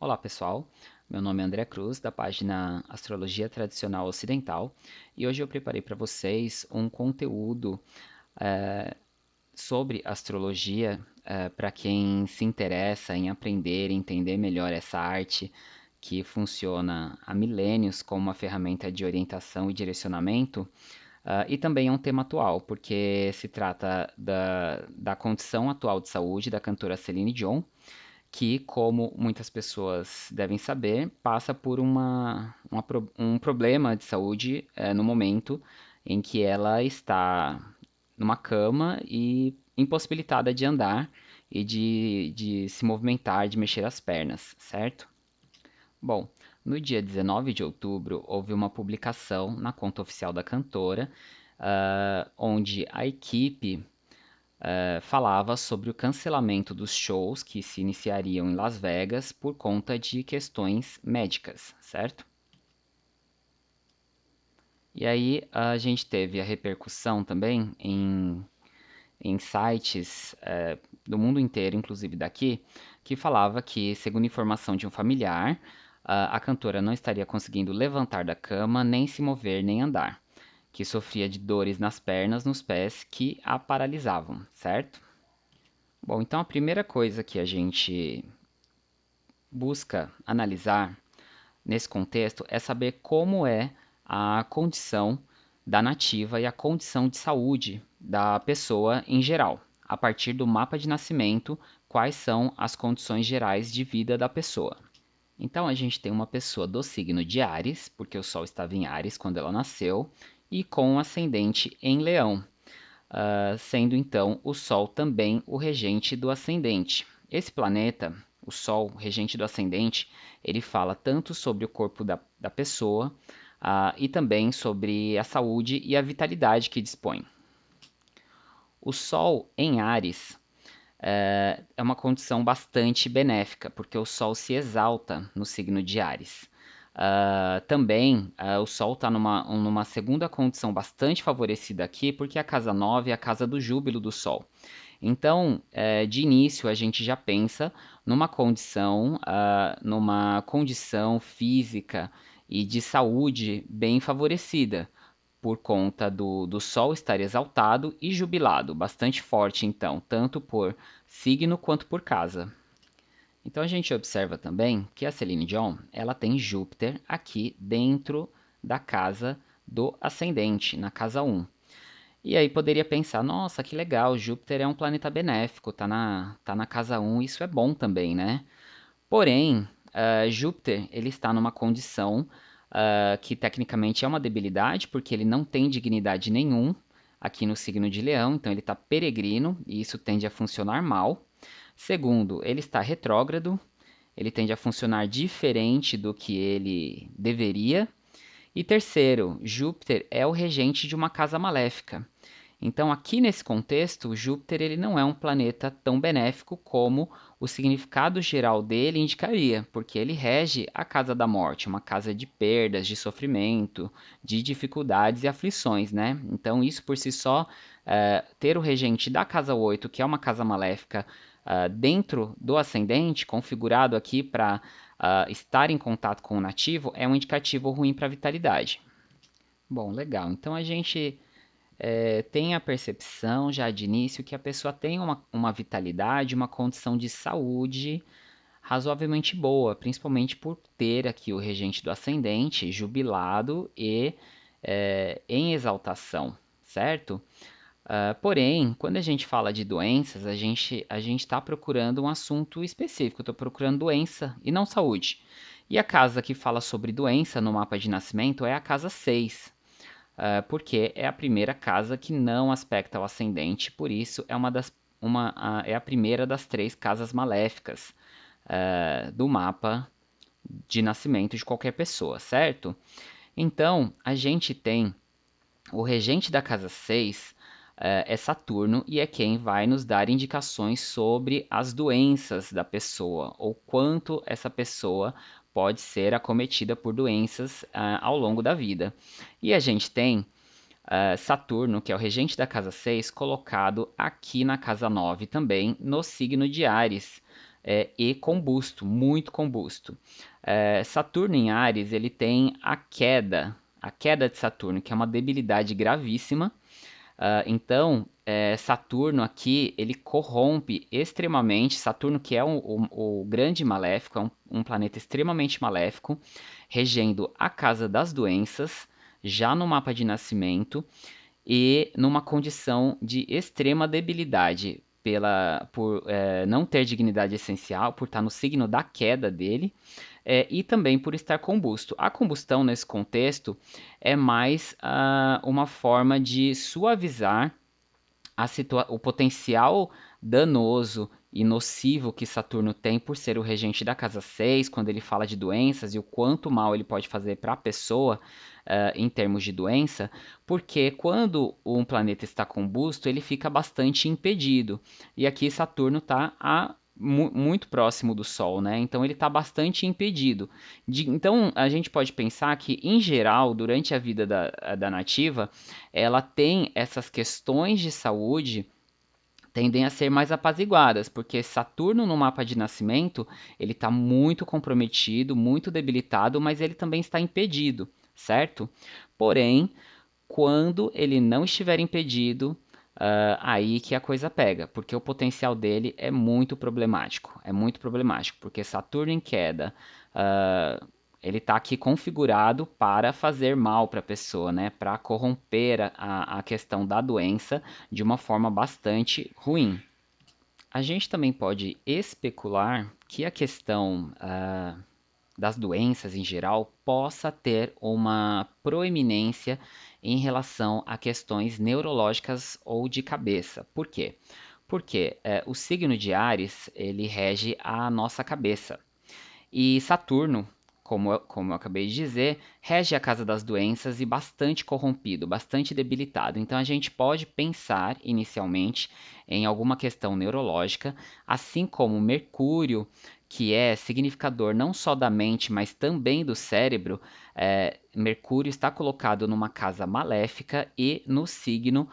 Olá pessoal, meu nome é André Cruz, da página Astrologia Tradicional Ocidental, e hoje eu preparei para vocês um conteúdo sobre astrologia para quem se interessa em aprender e entender melhor essa arte que funciona há milênios como uma ferramenta de orientação e direcionamento. E também é um tema atual, porque se trata da condição atual de saúde da cantora Celine Dion, que, como muitas pessoas devem saber, passa por um problema de saúde no momento em que ela está numa cama e impossibilitada de andar e de se movimentar, de mexer as pernas, certo? Bom, no dia 19 de outubro houve uma publicação na conta oficial da cantora, onde a equipe falava sobre o cancelamento dos shows que se iniciariam em Las Vegas por conta de questões médicas, certo? E aí a gente teve a repercussão também em sites do mundo inteiro, inclusive daqui, que falava que, segundo informação de um familiar, a cantora não estaria conseguindo levantar da cama, nem se mover, nem andar, que sofria de dores nas pernas, nos pés que a paralisavam, certo? Bom, então a primeira coisa que a gente busca analisar nesse contexto é saber como é a condição da nativa e a condição de saúde da pessoa em geral. A partir do mapa de nascimento, quais são as condições gerais de vida da pessoa. Então a gente tem uma pessoa do signo de Áries, porque o Sol estava em Áries quando ela nasceu, e com um ascendente em Leão, sendo então o Sol também o regente do ascendente. Esse planeta, o Sol, regente do ascendente, ele fala tanto sobre o corpo da pessoa e também sobre a saúde e a vitalidade que dispõe. O Sol em Áries é uma condição bastante benéfica, porque o Sol se exalta no signo de Áries. Também o Sol está numa segunda condição bastante favorecida aqui, porque a casa 9 é a casa do júbilo do Sol. Então, de início, a gente já pensa numa condição física e de saúde bem favorecida, por conta do Sol estar exaltado e jubilado, bastante forte então, tanto por signo quanto por casa. Então a gente observa também que a Celine Dion, ela tem Júpiter aqui dentro da casa do ascendente, na casa 1. E aí poderia pensar, nossa, que legal, Júpiter é um planeta benéfico, tá na casa 1, isso é bom também, né? Porém, Júpiter ele está numa condição que tecnicamente é uma debilidade, porque ele não tem dignidade nenhum aqui no signo de Leão, então ele está peregrino e isso tende a funcionar mal. Segundo, ele está retrógrado, ele tende a funcionar diferente do que ele deveria. E terceiro, Júpiter é o regente de uma casa maléfica. Então, aqui nesse contexto, Júpiter ele não é um planeta tão benéfico como o significado geral dele indicaria, porque ele rege a casa da morte, uma casa de perdas, de sofrimento, de dificuldades e aflições, né? Então, isso por si só, ter o regente da casa 8, que é uma casa maléfica, dentro do ascendente, configurado aqui para estar em contato com o nativo, é um indicativo ruim para a vitalidade. Bom, legal. Então a gente tem a percepção já de início que a pessoa tem uma vitalidade, uma condição de saúde razoavelmente boa, principalmente por ter aqui o regente do ascendente jubilado e em exaltação, certo? Porém, quando a gente fala de doenças, a gente está procurando um assunto específico, estou procurando doença e não saúde. E a casa que fala sobre doença no mapa de nascimento é a casa 6, porque é a primeira casa que não aspecta o ascendente, por isso é a primeira das três casas maléficas do mapa de nascimento de qualquer pessoa, certo? Então, a gente tem o regente da casa 6 é Saturno e é quem vai nos dar indicações sobre as doenças da pessoa ou quanto essa pessoa pode ser acometida por doenças ao longo da vida. E a gente tem Saturno, que é o regente da casa 6, colocado aqui na casa 9 também, no signo de Áries, e combusto, muito combusto. Saturno em Áries, ele tem a queda de Saturno, que é uma debilidade gravíssima. Então, Saturno aqui, ele corrompe extremamente. Saturno, que é o grande maléfico, é um planeta extremamente maléfico, regendo a casa das doenças, já no mapa de nascimento, e numa condição de extrema debilidade, por não ter dignidade essencial, por estar no signo da queda dele, e também por estar combusto. A combustão, nesse contexto, é mais uma forma de suavizar o potencial danoso e nocivo que Saturno tem por ser o regente da casa 6, quando ele fala de doenças e o quanto mal ele pode fazer para a pessoa em termos de doença, porque quando um planeta está combusto, ele fica bastante impedido. E aqui Saturno está muito próximo do Sol, né? Então ele está bastante impedido. Então a gente pode pensar que, em geral, durante a vida da nativa, ela tem essas questões de saúde tendem a ser mais apaziguadas, porque Saturno no mapa de nascimento, ele está muito comprometido, muito debilitado, mas ele também está impedido, certo? Porém, quando ele não estiver impedido, aí que a coisa pega, porque o potencial dele é muito problemático, porque Saturno em queda, uh, ele está aqui configurado para fazer mal para a pessoa, né? Para corromper a questão da doença de uma forma bastante ruim. A gente também pode especular que a questão das doenças em geral possa ter uma proeminência em relação a questões neurológicas ou de cabeça. Por quê? Porque o signo de Áries ele rege a nossa cabeça. E Saturno, como eu acabei de dizer, rege a casa das doenças e bastante corrompido, bastante debilitado. Então a gente pode pensar inicialmente em alguma questão neurológica, assim como Mercúrio, que é significador não só da mente, mas também do cérebro. Mercúrio está colocado numa casa maléfica e no signo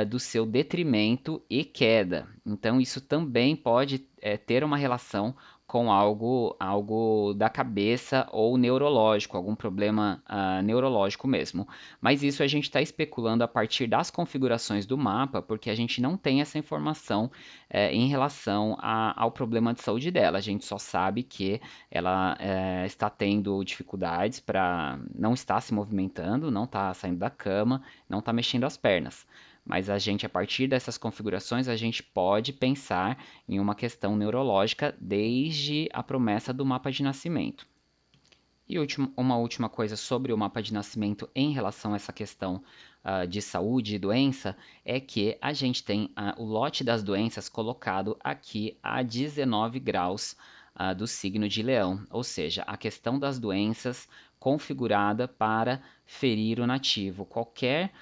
do seu detrimento e queda. Então isso também pode ter uma relação com algo da cabeça ou neurológico, algum problema neurológico mesmo. Mas isso a gente está especulando a partir das configurações do mapa, porque a gente não tem essa informação em relação ao problema de saúde dela. A gente só sabe que ela está tendo dificuldades para não estar se movimentando, não está saindo da cama, não está mexendo as pernas. Mas a gente, a partir dessas configurações, a gente pode pensar em uma questão neurológica desde a promessa do mapa de nascimento. E uma última coisa sobre o mapa de nascimento em relação a essa questão de saúde e doença é que a gente tem o lote das doenças colocado aqui a 19 graus do signo de Leão, ou seja, a questão das doenças configurada para ferir o nativo. Qualquer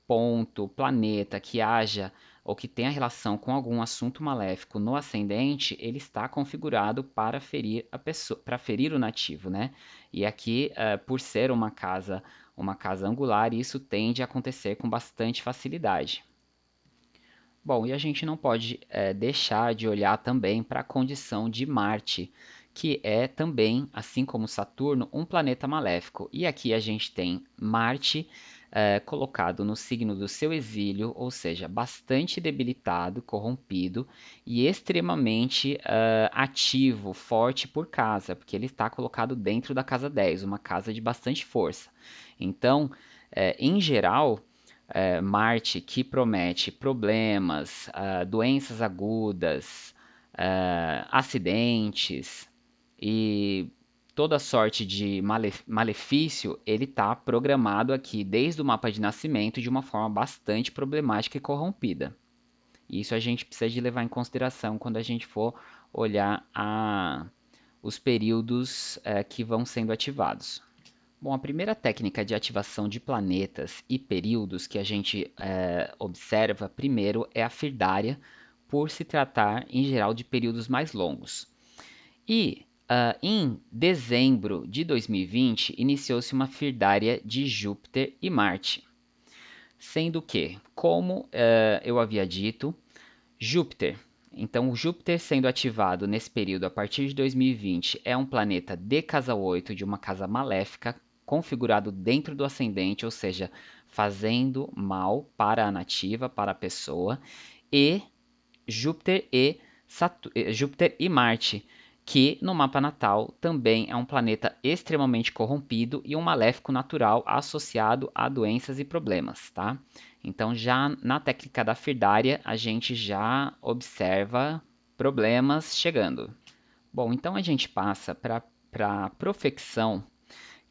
ponto, planeta que haja ou que tenha relação com algum assunto maléfico no ascendente, ele está configurado para ferir a pessoa, para ferir o nativo, né? E aqui, por ser uma casa angular, isso tende a acontecer com bastante facilidade. Bom, e a gente não pode deixar de olhar também para a condição de Marte, que é também, assim como Saturno, um planeta maléfico. E aqui a gente tem Marte colocado no signo do seu exílio, ou seja, bastante debilitado, corrompido e extremamente ativo, forte por casa, porque ele está colocado dentro da casa 10, uma casa de bastante força. Então, em geral, Marte, que promete problemas, doenças agudas, acidentes e toda sorte de malefício, ele está programado aqui desde o mapa de nascimento de uma forma bastante problemática e corrompida. Isso a gente precisa de levar em consideração quando a gente for olhar os períodos que vão sendo ativados. Bom, a primeira técnica de ativação de planetas e períodos que a gente observa primeiro é a Firdária, por se tratar em geral de períodos mais longos. E em dezembro de 2020 iniciou-se uma Firdária de Júpiter e Marte, sendo que, como eu havia dito, Júpiter Então, o Júpiter sendo ativado nesse período a partir de 2020 é um planeta de casa 8, de uma casa maléfica, configurado dentro do ascendente, ou seja, fazendo mal para a nativa, para a pessoa, e Júpiter e, Júpiter e Marte, que no mapa natal também é um planeta extremamente corrompido e um maléfico natural associado a doenças e problemas, tá? Então, já na técnica da Firdária, a gente já observa problemas chegando. Bom, então a gente passa para a profecção,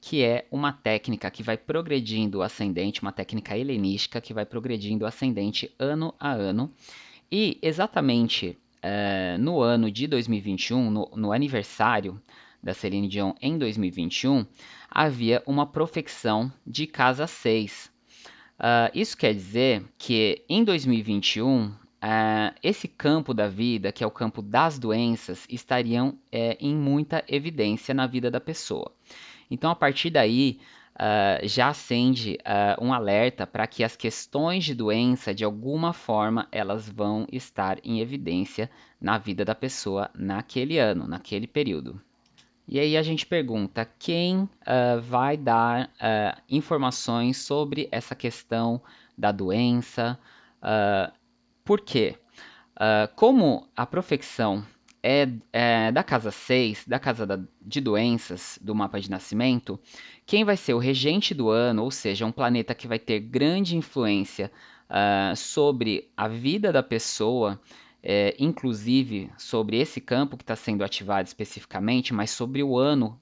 que é uma técnica que vai progredindo o ascendente, uma técnica helenística que vai progredindo o ascendente ano a ano, e exatamente no ano de 2021, no aniversário da Celine Dion em 2021, havia uma profecção de casa 6. Isso quer dizer que em 2021, esse campo da vida, que é o campo das doenças, estariam em muita evidência na vida da pessoa. Então, a partir daí, já acende um alerta para que as questões de doença, de alguma forma, elas vão estar em evidência na vida da pessoa naquele ano, naquele período. E aí a gente pergunta quem vai dar informações sobre essa questão da doença, por quê? Como a profecção é da casa 6, da casa de doenças do mapa de nascimento, quem vai ser o regente do ano, ou seja, um planeta que vai ter grande influência sobre a vida da pessoa, inclusive sobre esse campo que está sendo ativado especificamente, mas sobre o ano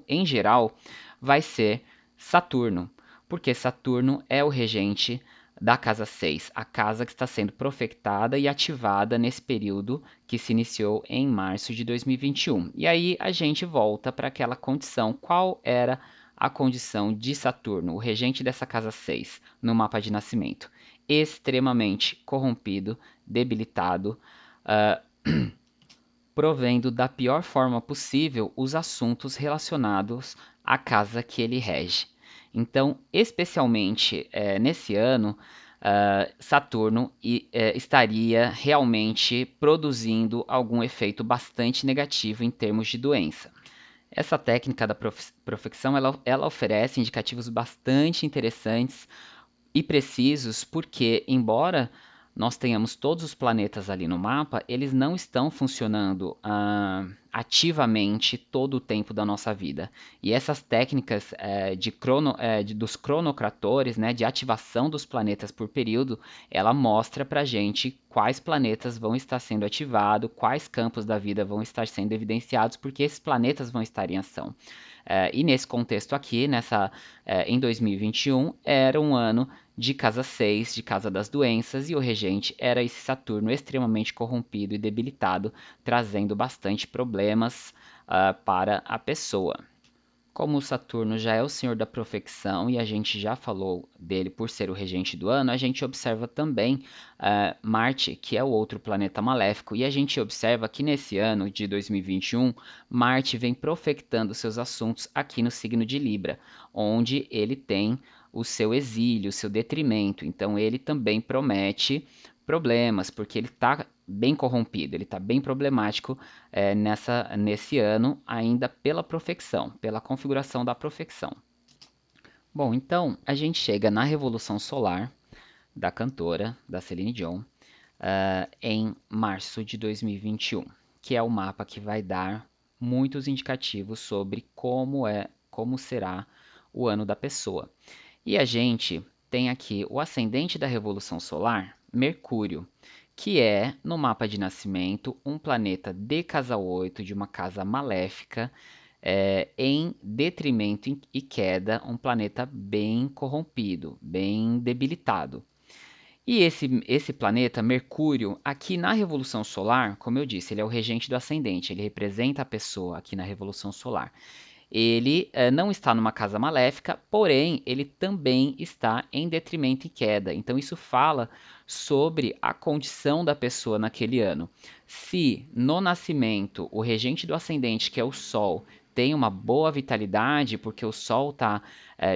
em geral, vai ser Saturno, porque Saturno é o regente da casa 6, a casa que está sendo profetada e ativada nesse período que se iniciou em março de 2021. E aí a gente volta para aquela condição. Qual era a condição de Saturno, o regente dessa casa 6, no mapa de nascimento? Extremamente corrompido, debilitado, provendo da pior forma possível os assuntos relacionados à casa que ele rege. Então, especialmente nesse ano, Saturno estaria realmente produzindo algum efeito bastante negativo em termos de doença. Essa técnica da profecção ela oferece indicativos bastante interessantes e precisos, porque, embora nós tenhamos todos os planetas ali no mapa, eles não estão funcionando ativamente todo o tempo da nossa vida. E essas técnicas dos cronocratores, né, de ativação dos planetas por período, ela mostra para gente quais planetas vão estar sendo ativados, quais campos da vida vão estar sendo evidenciados, porque esses planetas vão estar em ação. E nesse contexto aqui, em 2021, era um ano de casa 6, de casa das doenças, e o regente era esse Saturno extremamente corrompido e debilitado, trazendo bastante problemas para a pessoa. Como o Saturno já é o senhor da profecção e a gente já falou dele por ser o regente do ano, a gente observa também Marte, que é o outro planeta maléfico, e a gente observa que nesse ano de 2021, Marte vem profetando seus assuntos aqui no signo de Libra, onde ele tem o seu exílio, o seu detrimento. Então ele também promete problemas, porque ele está bem corrompido, ele está bem problemático nesse ano, ainda pela profecção, pela configuração da profecção. Bom, então a gente chega na Revolução Solar da cantora, da Celine Dion, em março de 2021, que é o mapa que vai dar muitos indicativos sobre como será o ano da pessoa. E a gente tem aqui o ascendente da Revolução Solar, Mercúrio, que é, no mapa de nascimento, um planeta de casa 8, de uma casa maléfica, em detrimento e queda, um planeta bem corrompido, bem debilitado. E esse planeta, Mercúrio, aqui na Revolução Solar, como eu disse, ele é o regente do ascendente, ele representa a pessoa aqui na Revolução Solar. Ele não está numa casa maléfica, porém ele também está em detrimento e queda. Então isso fala sobre a condição da pessoa naquele ano. Se no nascimento o regente do ascendente, que é o Sol, tem uma boa vitalidade, porque o Sol está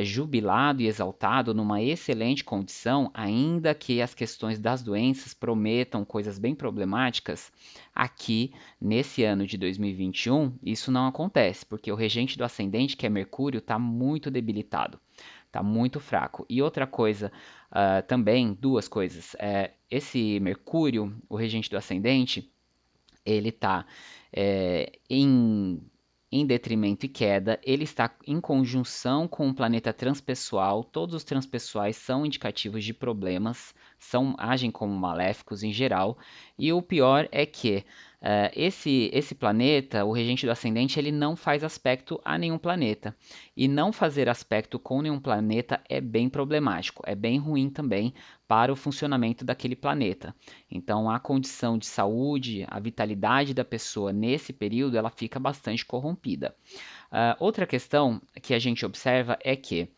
jubilado e exaltado numa excelente condição, ainda que as questões das doenças prometam coisas bem problemáticas, aqui nesse ano de 2021 isso não acontece, porque o regente do ascendente, que é Mercúrio, está muito debilitado. Tá muito fraco. E outra coisa, também, duas coisas. Esse Mercúrio, o regente do ascendente, ele está em detrimento e queda, ele está em conjunção com o planeta transpessoal. Todos os transpessoais são indicativos de problemas, agem como maléficos em geral. E o pior é que esse planeta, o regente do ascendente, ele não faz aspecto a nenhum planeta. E não fazer aspecto com nenhum planeta é bem problemático, é bem ruim também para o funcionamento daquele planeta. Então, a condição de saúde, a vitalidade da pessoa nesse período, ela fica bastante corrompida. Outra questão que a gente observa é que,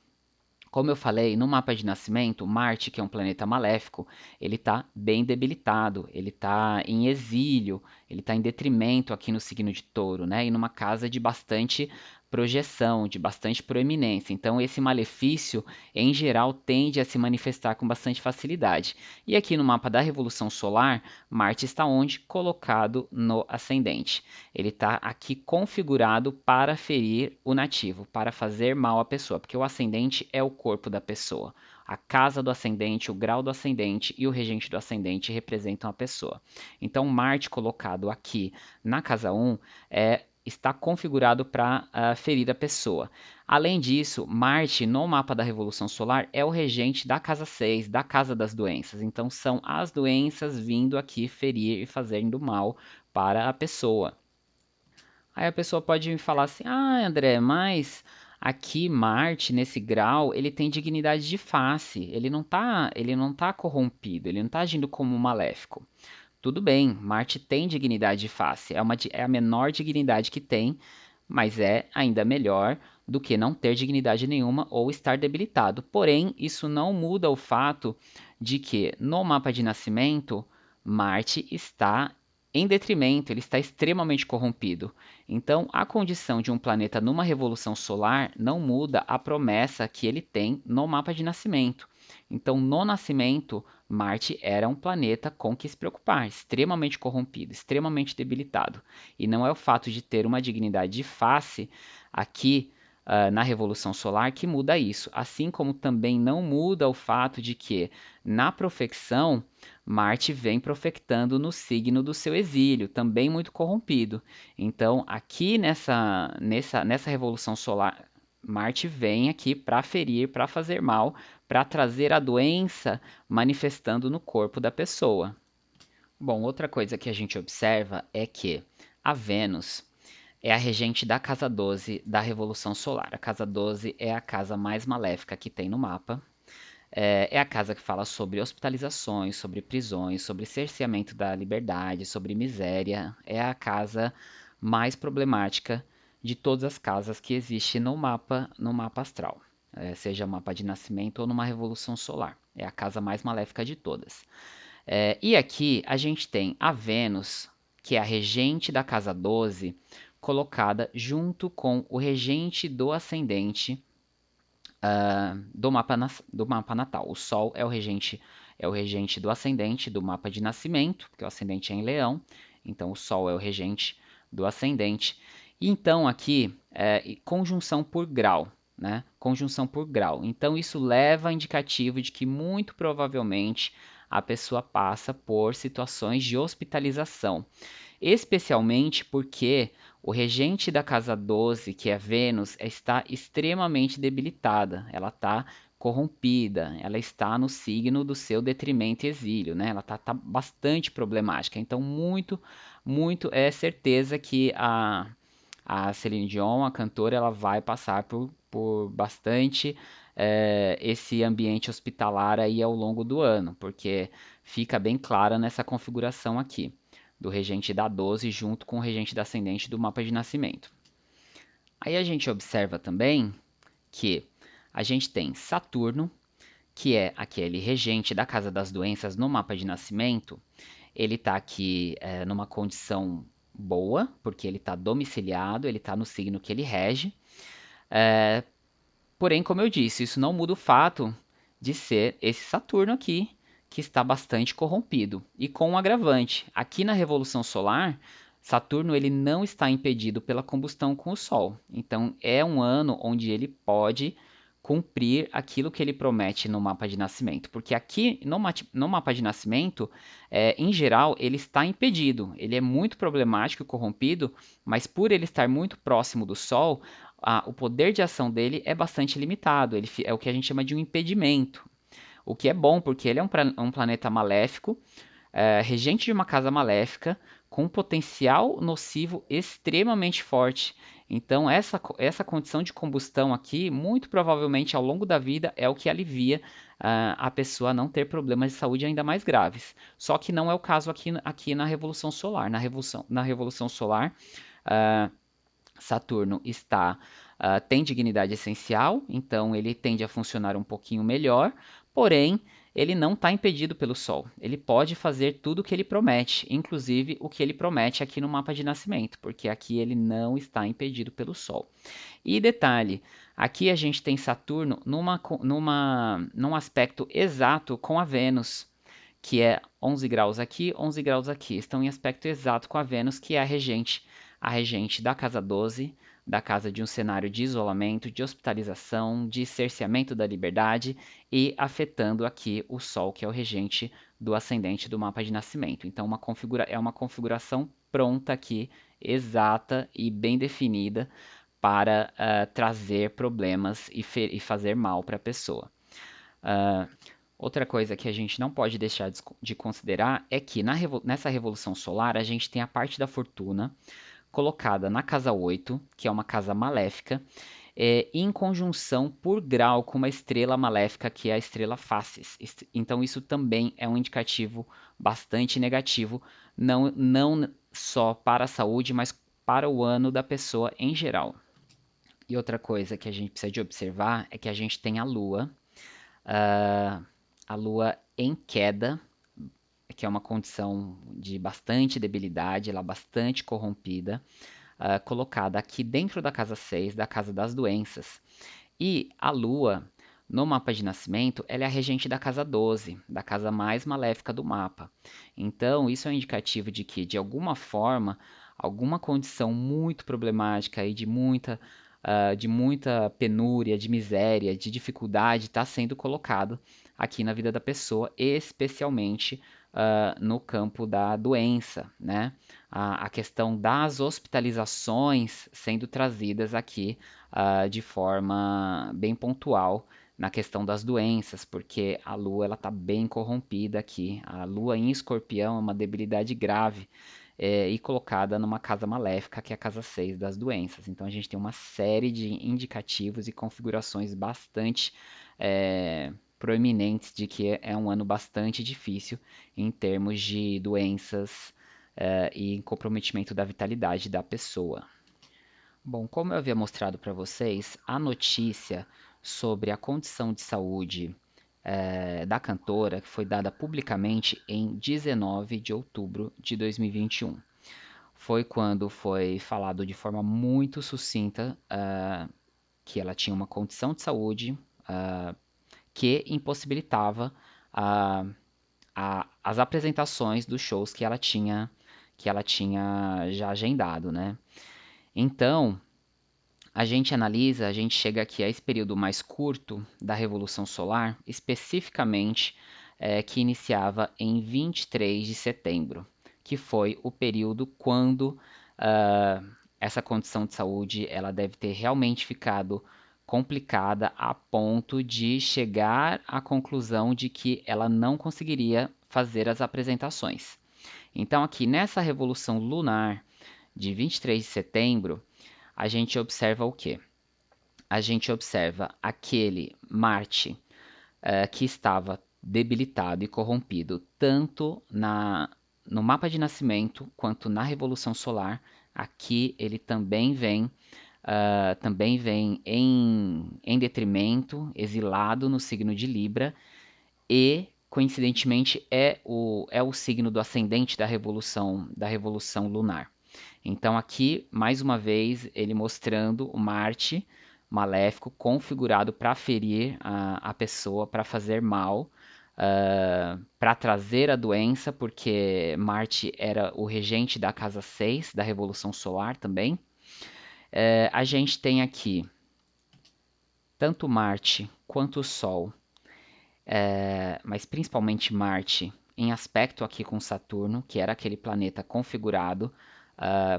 como eu falei, no mapa de nascimento, Marte, que é um planeta maléfico, ele está bem debilitado, ele está em exílio, ele está em detrimento aqui no signo de Touro, né? E numa casa de bastante projeção, de bastante proeminência. Então, esse malefício, em geral, tende a se manifestar com bastante facilidade. E aqui no mapa da Revolução Solar, Marte está onde? Colocado no ascendente. Ele está aqui configurado para ferir o nativo, para fazer mal à pessoa, porque o ascendente é o corpo da pessoa. A casa do ascendente, o grau do ascendente e o regente do ascendente representam a pessoa. Então, Marte colocado aqui na casa 1 está configurado para ferir a pessoa. Além disso, Marte no mapa da Revolução Solar é o regente da casa 6, da casa das doenças. Então, são as doenças vindo aqui ferir e fazendo mal para a pessoa. Aí a pessoa pode me falar assim: "Ah, André, mas aqui Marte nesse grau, ele tem dignidade de face, ele não tá corrompido, ele não está agindo como um maléfico". Tudo bem, Marte tem dignidade de face, é a menor dignidade que tem, mas é ainda melhor do que não ter dignidade nenhuma ou estar debilitado. Porém, isso não muda o fato de que no mapa de nascimento, Marte está em detrimento, ele está extremamente corrompido. Então, a condição de um planeta numa revolução solar não muda a promessa que ele tem no mapa de nascimento. Então, no nascimento, Marte era um planeta com que se preocupar, extremamente corrompido, extremamente debilitado. E não é o fato de ter uma dignidade de face aqui na Revolução Solar que muda isso. Assim como também não muda o fato de que na profecção Marte vem profetando no signo do seu exílio, também muito corrompido. Então, aqui nessa Revolução Solar, Marte vem aqui para ferir, para fazer mal, para trazer a doença manifestando no corpo da pessoa. Bom, outra coisa que a gente observa é que a Vênus é a regente da casa 12 da Revolução Solar. A casa 12 é a casa mais maléfica que tem no mapa. É a casa que fala sobre hospitalizações, sobre prisões, sobre cerceamento da liberdade, sobre miséria. É a casa mais problemática de todas as casas que existe no mapa astral, seja mapa de nascimento ou numa revolução solar. É a casa mais maléfica de todas. E aqui a gente tem a Vênus, que é a regente da casa 12, colocada junto com o regente do ascendente do mapa natal. O Sol é o regente do ascendente do mapa de nascimento, porque o ascendente é em Leão, então o Sol é o regente do ascendente. E então aqui conjunção por grau, né? Conjunção por grau. Então isso leva a indicativo de que muito provavelmente a pessoa passa por situações de hospitalização, especialmente porque o regente da casa 12, que é Vênus, está extremamente debilitada, ela está corrompida, ela está no signo do seu detrimento e exílio, né? Ela está bastante problemática. Então, muito, muito é certeza que a Celine Dion, a cantora, ela vai passar por bastante esse ambiente hospitalar aí ao longo do ano, porque fica bem clara nessa configuração aqui do regente da 12 junto com o regente da ascendente do mapa de nascimento. Aí a gente observa também que a gente tem Saturno, que é aquele regente da casa das doenças no mapa de nascimento. Ele está aqui numa condição boa, porque ele está domiciliado, ele está no signo que ele rege. Porém, como eu disse, isso não muda o fato de ser esse Saturno aqui, que está bastante corrompido. E com um agravante, aqui na Revolução Solar, Saturno ele não está impedido pela combustão com o Sol. Então é um ano onde ele pode cumprir aquilo que ele promete no mapa de nascimento. Porque aqui no mapa de nascimento, em geral, ele está impedido. Ele é muito problemático e corrompido, mas por ele estar muito próximo do Sol, o poder de ação dele é bastante limitado. É o que a gente chama de um impedimento. O que é bom, porque ele é um planeta maléfico, regente de uma casa maléfica, com um potencial nocivo extremamente forte. Então, essa condição de combustão aqui, muito provavelmente ao longo da vida, é o que alivia a pessoa a não ter problemas de saúde ainda mais graves. Só que não é o caso aqui na Revolução Solar. Na Revolução Solar, uh, Saturno tem dignidade essencial, então ele tende a funcionar um pouquinho melhor, porém ele não está impedido pelo Sol. Ele pode fazer tudo o que ele promete, inclusive o que ele promete aqui no mapa de nascimento, porque aqui ele não está impedido pelo Sol. E detalhe, aqui a gente tem Saturno num aspecto exato com a Vênus, que é 11 graus aqui, 11 graus aqui. Estão em aspecto exato com a Vênus, que é a regente da casa 12, da casa de um cenário de isolamento, de hospitalização, de cerceamento da liberdade e afetando aqui o Sol, que é o regente do ascendente do mapa de nascimento. Então, é uma configuração pronta aqui, exata e bem definida para trazer problemas e fazer mal para a pessoa. Uh, Outra coisa que a gente não pode deixar de considerar é que nessa revolução solar a gente tem a parte da fortuna colocada na casa 8, que é uma casa maléfica, em conjunção por grau com uma estrela maléfica que é a estrela Faces. Então isso também é um indicativo bastante negativo, não só para a saúde, mas para o ano da pessoa em geral. E outra coisa que a gente precisa de observar é que a gente tem ah, a Lua em queda, que é uma condição de bastante debilidade, ela é bastante corrompida, colocada aqui dentro da casa 6, da casa das doenças. E a Lua, no mapa de nascimento, ela é a regente da casa 12, da casa mais maléfica do mapa. Então, isso é um indicativo de que, de alguma forma, alguma condição muito problemática e de muita penúria, de miséria, de dificuldade está sendo colocado aqui na vida da pessoa, especialmente no campo da doença, né? A questão das hospitalizações sendo trazidas aqui de forma bem pontual na questão das doenças, porque a Lua ela está bem corrompida aqui. A Lua em Escorpião é uma debilidade grave e colocada numa casa maléfica, que é a casa 6 das doenças. Então a gente tem uma série de indicativos e configurações bastante proeminentes de que é um ano bastante difícil em termos de doenças e comprometimento da vitalidade da pessoa. Bom, como eu havia mostrado para vocês, a notícia sobre a condição de saúde da cantora foi dada publicamente em 19 de outubro de 2021. Foi quando foi falado de forma muito sucinta que ela tinha uma condição de saúde que impossibilitava uh, as apresentações dos shows que ela tinha já agendado, né? Então, a gente chega aqui a esse período mais curto da Revolução Solar, especificamente que iniciava em 23 de setembro, que foi o período quando essa condição de saúde ela deve ter realmente ficado complicada a ponto de chegar à conclusão de que ela não conseguiria fazer as apresentações. Então, aqui nessa Revolução Lunar de 23 de setembro, a gente observa o quê? A gente observa aquele Marte que estava debilitado e corrompido tanto no mapa de nascimento quanto na Revolução Solar. Aqui ele também vem em detrimento, exilado no signo de Libra e coincidentemente é o signo do ascendente da revolução lunar. Então aqui, mais uma vez, ele mostrando o Marte maléfico configurado para ferir a pessoa, para fazer mal, para trazer a doença, porque Marte era o regente da casa 6 da Revolução Solar também. A gente tem aqui tanto Marte quanto o Sol, mas principalmente Marte, em aspecto aqui com Saturno, que era aquele planeta configurado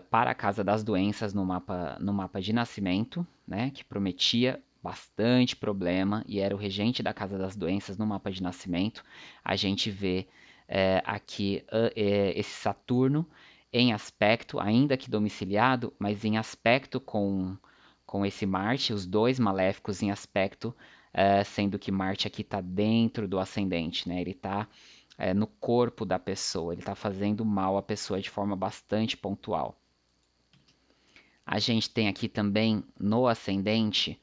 para a casa das doenças no mapa de nascimento, né, que prometia bastante problema e era o regente da casa das doenças no mapa de nascimento. A gente vê aqui esse Saturno em aspecto, ainda que domiciliado, mas em aspecto com esse Marte, os dois maléficos em aspecto, sendo que Marte aqui está dentro do ascendente, né? Ele está no corpo da pessoa, ele está fazendo mal à pessoa de forma bastante pontual. A gente tem aqui também no ascendente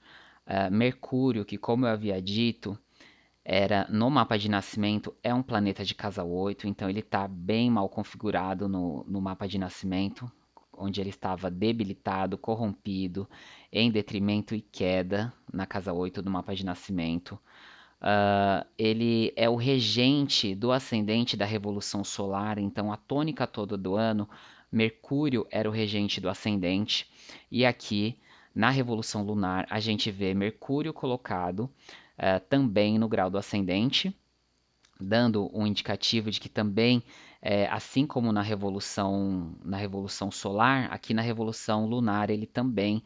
Mercúrio, que, como eu havia dito, era no mapa de nascimento é um planeta de casa 8, então ele está bem mal configurado no mapa de nascimento, onde ele estava debilitado, corrompido, em detrimento e queda na casa 8 do mapa de nascimento. Ele é o regente do ascendente da Revolução Solar, então a tônica toda do ano, Mercúrio era o regente do ascendente, e aqui na Revolução Lunar a gente vê Mercúrio colocado também no grau do ascendente, dando um indicativo de que também, assim como na revolução solar, aqui na revolução lunar ele também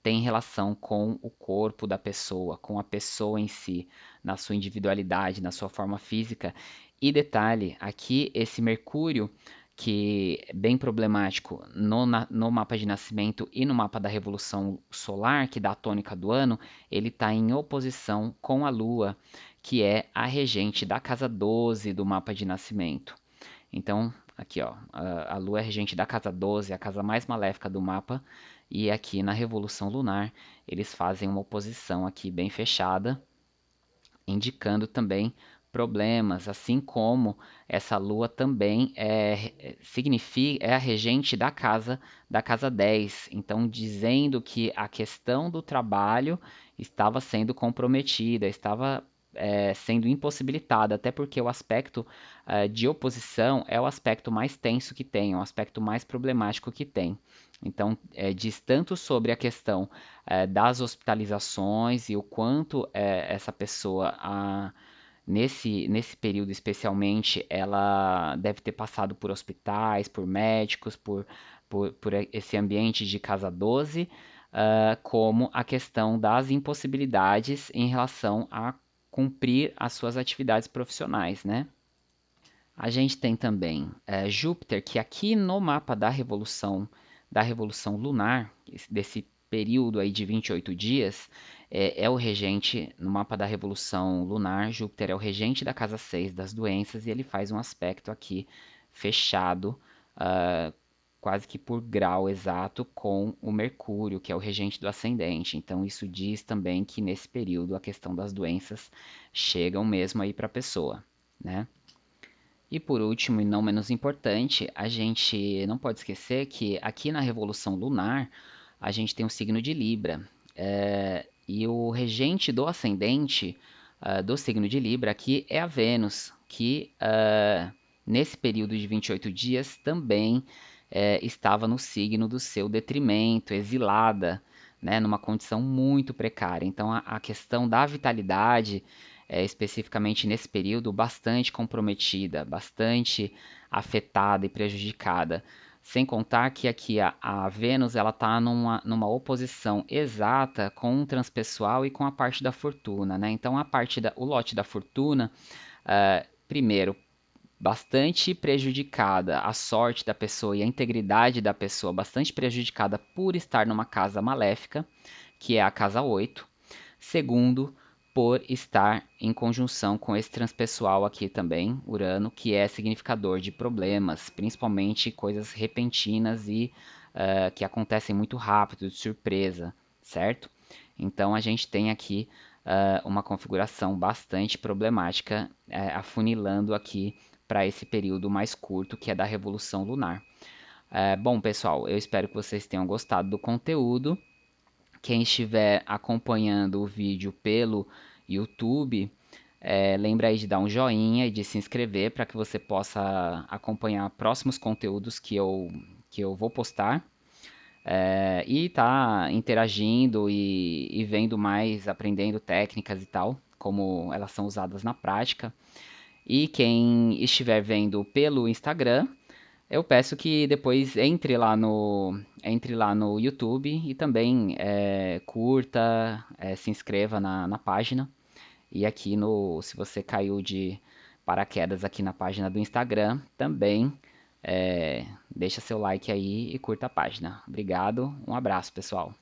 tem relação com o corpo da pessoa, com a pessoa em si, na sua individualidade, na sua forma física. E detalhe, aqui esse Mercúrio que é bem problemático no mapa de nascimento e no mapa da revolução solar, que dá a tônica do ano, ele está em oposição com a Lua, que é a regente da casa 12 do mapa de nascimento. Então, aqui ó, a Lua é regente da casa 12, a casa mais maléfica do mapa, e aqui na Revolução Lunar eles fazem uma oposição aqui bem fechada, indicando também problemas, assim como essa lua também é a regente da casa 10, então dizendo que a questão do trabalho estava sendo comprometida, estava sendo impossibilitada, até porque o aspecto de oposição é o aspecto mais tenso que tem, é o aspecto mais problemático que tem. Então, diz tanto sobre a questão das hospitalizações e o quanto essa pessoa, nesse período especialmente, ela deve ter passado por hospitais, por médicos, por esse ambiente de casa 12, como a questão das impossibilidades em relação a cumprir as suas atividades profissionais, né? A gente tem também Júpiter, que aqui no mapa da Revolução Lunar, desse período aí de 28 dias, é o regente, no mapa da Revolução Lunar, Júpiter é o regente da casa 6 das doenças e ele faz um aspecto aqui fechado, ah, quase que por grau exato, com o Mercúrio, que é o regente do ascendente. Então, isso diz também que nesse período a questão das doenças chegam mesmo aí para a pessoa, né? E por último, e não menos importante, a gente não pode esquecer que aqui na Revolução Lunar a gente tem o signo de Libra. E o regente do ascendente do signo de Libra aqui é a Vênus, que nesse período de 28 dias também estava no signo do seu detrimento, exilada, né, numa condição muito precária. Então a questão da vitalidade especificamente nesse período, bastante comprometida, bastante afetada e prejudicada. Sem contar que aqui a Vênus ela está numa oposição exata com o transpessoal e com a parte da fortuna, né? Então o lote da fortuna, primeiro, bastante prejudicada, a sorte da pessoa e a integridade da pessoa bastante prejudicada por estar numa casa maléfica, que é a casa 8. Segundo, por estar em conjunção com esse transpessoal aqui também, Urano, que é significador de problemas, principalmente coisas repentinas e que acontecem muito rápido, de surpresa, certo? Então a gente tem aqui uma configuração bastante problemática, afunilando aqui para esse período mais curto que é da Revolução Lunar. Bom, pessoal, eu espero que vocês tenham gostado do conteúdo. Quem estiver acompanhando o vídeo pelo YouTube, lembra aí de dar um joinha e de se inscrever para que você possa acompanhar próximos conteúdos que eu vou postar. E tá interagindo e vendo mais, aprendendo técnicas e tal, como elas são usadas na prática. E quem estiver vendo pelo Instagram, eu peço que depois entre lá no YouTube e também curta, se inscreva na página. E aqui se você caiu de paraquedas aqui na página do Instagram, também deixa seu like aí e curta a página. Obrigado, um abraço, pessoal.